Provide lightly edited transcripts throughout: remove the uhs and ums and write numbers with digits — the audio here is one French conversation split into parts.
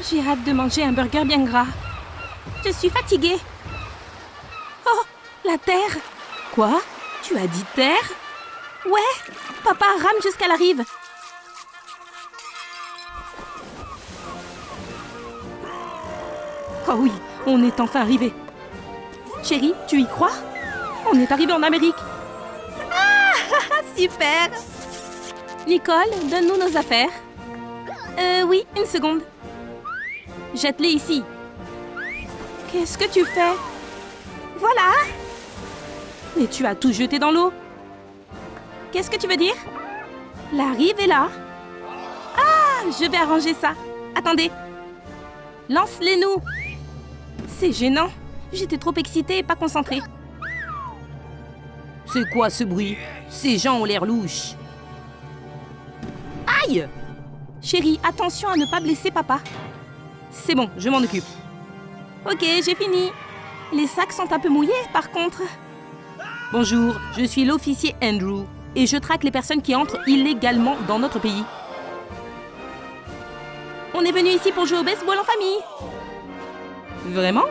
J'ai hâte de manger un burger bien gras. Je suis fatiguée. Oh, la terre. Quoi? Tu as dit terre? Ouais, papa rame jusqu'à la rive. Oh oui, on est enfin arrivé. Chérie, tu y crois? On est arrivé en Amérique. Ah, super! Nicole, donne-nous nos affaires. Oui, une seconde. Jette-les ici. Qu'est-ce que tu fais? Voilà! Mais tu as tout jeté dans l'eau. Qu'est-ce que tu veux dire? La rive est là. Ah, je vais arranger ça. Attendez. Lance-les-nous. C'est gênant. J'étais trop excitée et pas concentrée. C'est quoi ce bruit? Ces gens ont l'air louches. Aïe! Chérie, attention à ne pas blesser papa. C'est bon, je m'en occupe. Ok, j'ai fini. Les sacs sont un peu mouillés, par contre. Bonjour, je suis l'officier Andrew et je traque les personnes qui entrent illégalement dans notre pays. On est venu ici pour jouer au baseball en famille. Vraiment?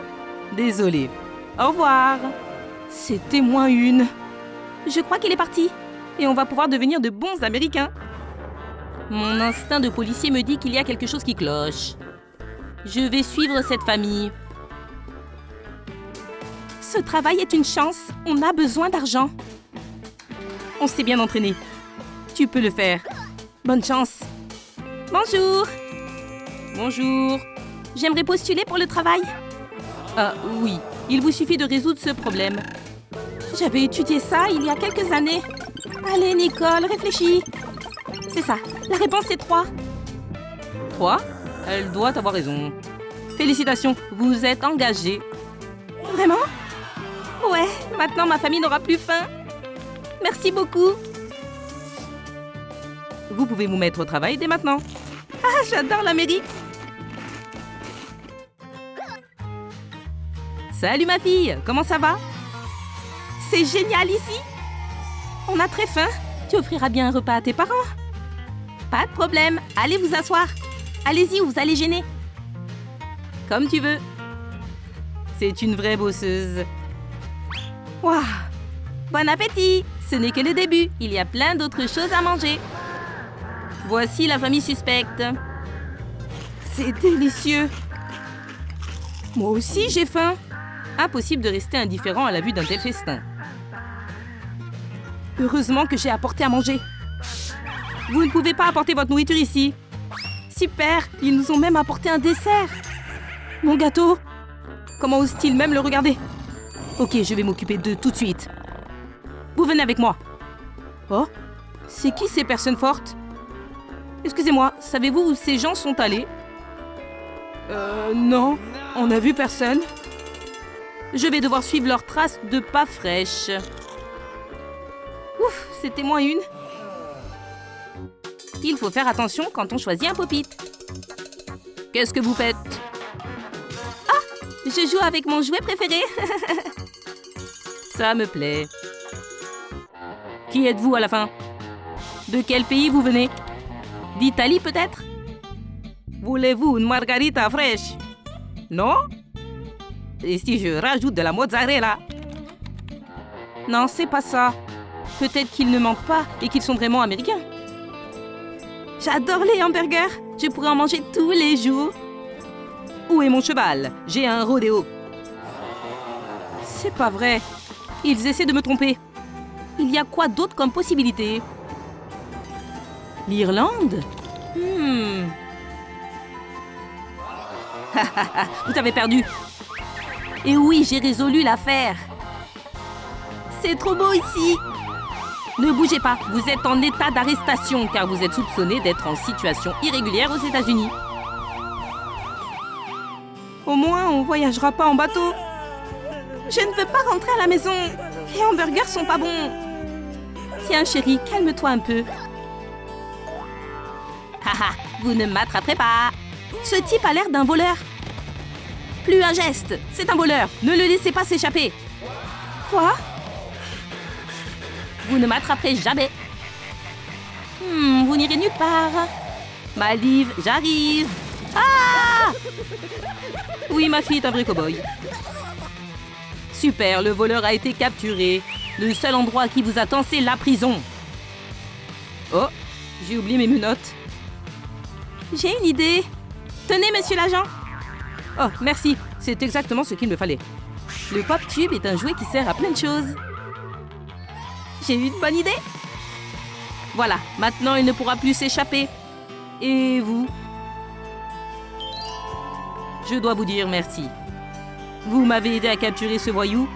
Désolé. Au revoir. C'était moins une. Je crois qu'il est parti. Et on va pouvoir devenir de bons Américains. Mon instinct de policier me dit qu'il y a quelque chose qui cloche. Je vais suivre cette famille. Ce travail est une chance. On a besoin d'argent. On s'est bien entraîné. Tu peux le faire. Bonne chance. Bonjour. Bonjour. J'aimerais postuler pour le travail. Ah oui, il vous suffit de résoudre ce problème. J'avais étudié ça il y a quelques années. Allez, Nicole, réfléchis. C'est ça. La réponse est 3. 3? Elle doit avoir raison. Félicitations, vous êtes engagée. Vraiment? Ouais, maintenant ma famille n'aura plus faim. Merci beaucoup. Vous pouvez vous mettre au travail dès maintenant. Ah, j'adore l'Amérique. Salut ma fille, comment ça va? C'est génial ici. On a très faim. Tu offriras bien un repas à tes parents? Pas de problème. Allez vous asseoir. Allez-y ou vous allez gêner. Comme tu veux. C'est une vraie bosseuse. Waouh! Bon appétit! Ce n'est que le début. Il y a plein d'autres choses à manger. Voici la famille suspecte. C'est délicieux. Moi aussi, j'ai faim. Impossible de rester indifférent à la vue d'un tel festin. Heureusement que j'ai apporté à manger. Vous ne pouvez pas apporter votre nourriture ici. Super, ils nous ont même apporté un dessert. Mon gâteau. Comment ose-t-il même le regarder? Ok, je vais m'occuper d'eux tout de suite. Vous venez avec moi. Oh, c'est qui ces personnes fortes? Excusez-moi, savez-vous où ces gens sont allés? Non, on n'a vu personne. Je vais devoir suivre leurs traces de pas fraîches. Ouf, c'était moins une. Il faut faire attention quand on choisit un pop-it. Qu'est-ce que vous faites? Ah, je joue avec mon jouet préféré. Ça me plaît. Qui êtes-vous à la fin? De quel pays vous venez? D'Italie peut-être? Voulez-vous une margarita fraîche? Non? Et si je rajoute de la mozzarella? Non, c'est pas ça. Peut-être qu'ils ne mentent pas et qu'ils sont vraiment américains. J'adore les hamburgers. Je pourrais en manger tous les jours. Où est mon cheval? J'ai un rodéo. C'est pas vrai. Ils essaient de me tromper. Il y a quoi d'autre comme possibilité? L'Irlande? Vous avez perdu. Et oui, j'ai résolu l'affaire. C'est trop beau ici. Ne bougez pas, vous êtes en état d'arrestation car vous êtes soupçonné d'être en situation irrégulière aux États-Unis. Au moins, on voyagera pas en bateau. Je ne veux pas rentrer à la maison. Les hamburgers sont pas bons. Tiens, chérie, calme-toi un peu. Haha, vous ne m'attraperez pas. Ce type a l'air d'un voleur. Plus un geste, c'est un voleur. Ne le laissez pas s'échapper. Quoi? Vous ne m'attraperez jamais. Vous n'irez nulle part. Maldives, j'arrive. Ah! Oui, ma fille est un vrai cow-boy. Super, le voleur a été capturé. Le seul endroit qui vous attend, c'est la prison. Oh, j'ai oublié mes menottes. J'ai une idée. Tenez, monsieur l'agent. Oh, merci. C'est exactement ce qu'il me fallait. Le Pop Tube est un jouet qui sert à plein de choses. J'ai eu une bonne idée. Voilà, maintenant il ne pourra plus s'échapper. Et vous? Je dois vous dire merci. Vous m'avez aidé à capturer ce voyou.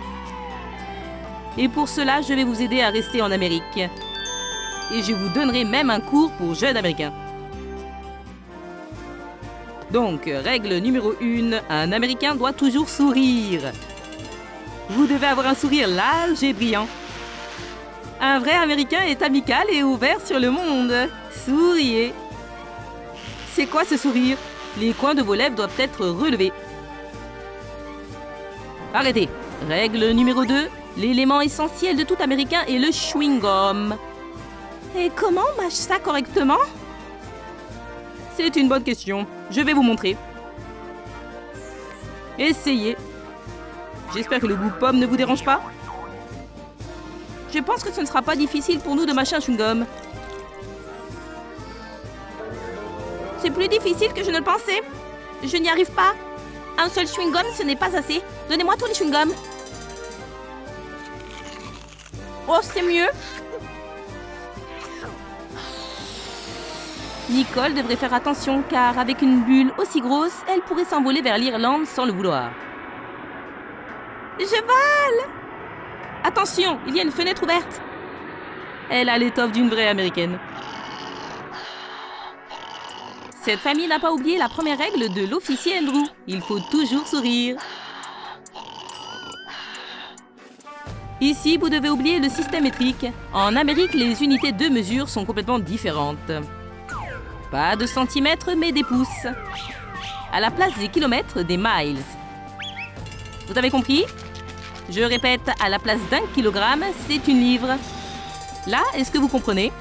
Et pour cela, je vais vous aider à rester en Amérique. Et je vous donnerai même un cours pour jeunes américains. Donc, règle numéro 1, un Américain doit toujours sourire. Vous devez avoir un sourire large et brillant. Un vrai Américain est amical et ouvert sur le monde. Souriez. C'est quoi ce sourire? Les coins de vos lèvres doivent être relevés. Arrêtez. Règle numéro 2, l'élément essentiel de tout Américain est le chewing-gum. Et comment on mâche ça correctement? C'est une bonne question. Je vais vous montrer. Essayez. J'espère que le goût pomme ne vous dérange pas. Je pense que ce ne sera pas difficile pour nous de mâcher un chewing-gum. C'est plus difficile que je ne le pensais. Je n'y arrive pas. Un seul chewing-gum, ce n'est pas assez. Donnez-moi tous les chewing-gums. Oh, c'est mieux. Nicole devrait faire attention car avec une bulle aussi grosse, elle pourrait s'envoler vers l'Irlande sans le vouloir. Je vole! Attention, il y a une fenêtre ouverte. Elle a l'étoffe d'une vraie Américaine. Cette famille n'a pas oublié la première règle de l'officier Andrew. Il faut toujours sourire. Ici, vous devez oublier le système métrique. En Amérique, les unités de mesure sont complètement différentes. Pas de centimètres, mais des pouces. À la place des kilomètres, des miles. Vous avez compris? Je répète, à la place d'1 kilogramme, c'est une livre. Là, est-ce que vous comprenez?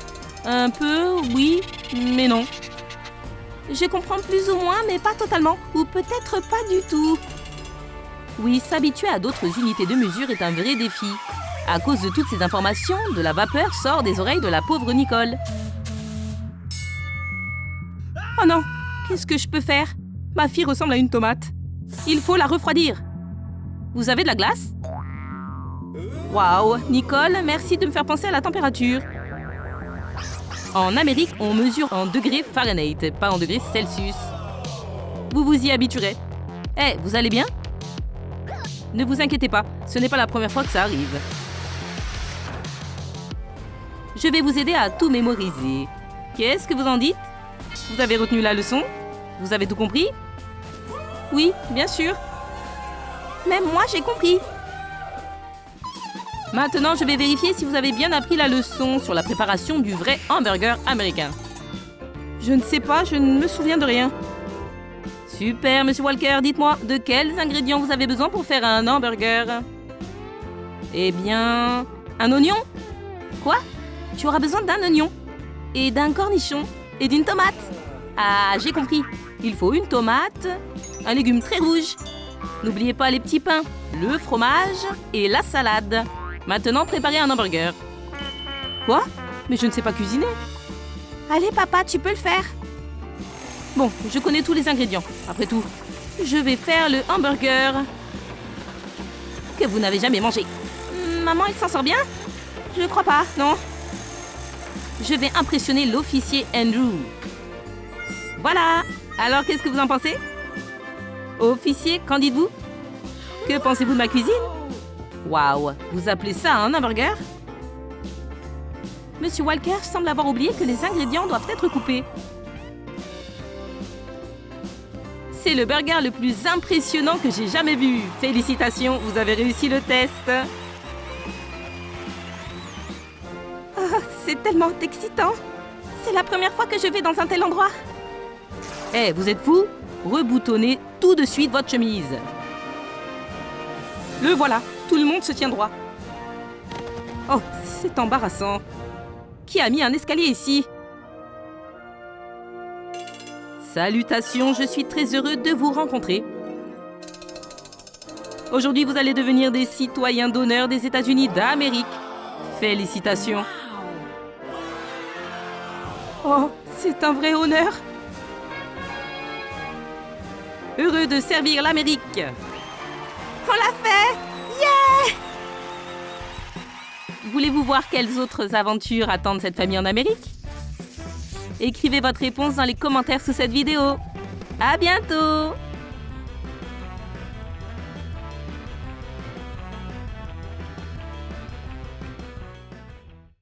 Un peu, oui, mais non. Je comprends plus ou moins, mais pas totalement. Ou peut-être pas du tout. Oui, s'habituer à d'autres unités de mesure est un vrai défi. À cause de toutes ces informations, de la vapeur sort des oreilles de la pauvre Nicole. Oh non, qu'est-ce que je peux faire? Ma fille ressemble à une tomate. Il faut la refroidir. Vous avez de la glace? Waouh, Nicole, merci de me faire penser à la température. En Amérique, on mesure en degrés Fahrenheit, pas en degrés Celsius. Vous vous y habituerez. Eh, vous allez bien? Ne vous inquiétez pas, ce n'est pas la première fois que ça arrive. Je vais vous aider à tout mémoriser. Qu'est-ce que vous en dites? Vous avez retenu la leçon? Vous avez tout compris? Oui, bien sûr. Même moi, j'ai compris. Maintenant, je vais vérifier si vous avez bien appris la leçon sur la préparation du vrai hamburger américain. Je ne sais pas, je ne me souviens de rien. Super, Monsieur Walker, dites-moi, de quels ingrédients vous avez besoin pour faire un hamburger? Eh bien, un oignon? Quoi? Tu auras besoin d'un oignon, et d'un cornichon, et d'une tomate. Ah, j'ai compris. Il faut une tomate, un légume très rouge. N'oubliez pas les petits pains, le fromage et la salade. Maintenant, préparez un hamburger. Quoi? Mais je ne sais pas cuisiner. Allez, papa, tu peux le faire. Bon, je connais tous les ingrédients. Après tout, je vais faire le hamburger que vous n'avez jamais mangé. Maman, il s'en sort bien? Je ne crois pas, non. Je vais impressionner l'officier Andrew. Voilà. Alors, qu'est-ce que vous en pensez? Officier, qu'en dites-vous? Que pensez-vous de ma cuisine? Waouh, vous appelez ça un hamburger? Monsieur Walker semble avoir oublié que les ingrédients doivent être coupés. C'est le burger le plus impressionnant que j'ai jamais vu. Félicitations, vous avez réussi le test. Oh, c'est tellement excitant. C'est la première fois que je vais dans un tel endroit. Eh, vous êtes fous? Reboutonnez tout de suite votre chemise. Le voilà, tout le monde se tient droit. Oh, c'est embarrassant. Qui a mis un escalier ici? Salutations, je suis très heureux de vous rencontrer. Aujourd'hui, vous allez devenir des citoyens d'honneur des États-Unis d'Amérique. Félicitations. Oh, c'est un vrai honneur. Heureux de servir l'Amérique. On l'a fait! Yeah! Voulez-vous voir quelles autres aventures attendent cette famille en Amérique? Écrivez votre réponse dans les commentaires sous cette vidéo. À bientôt!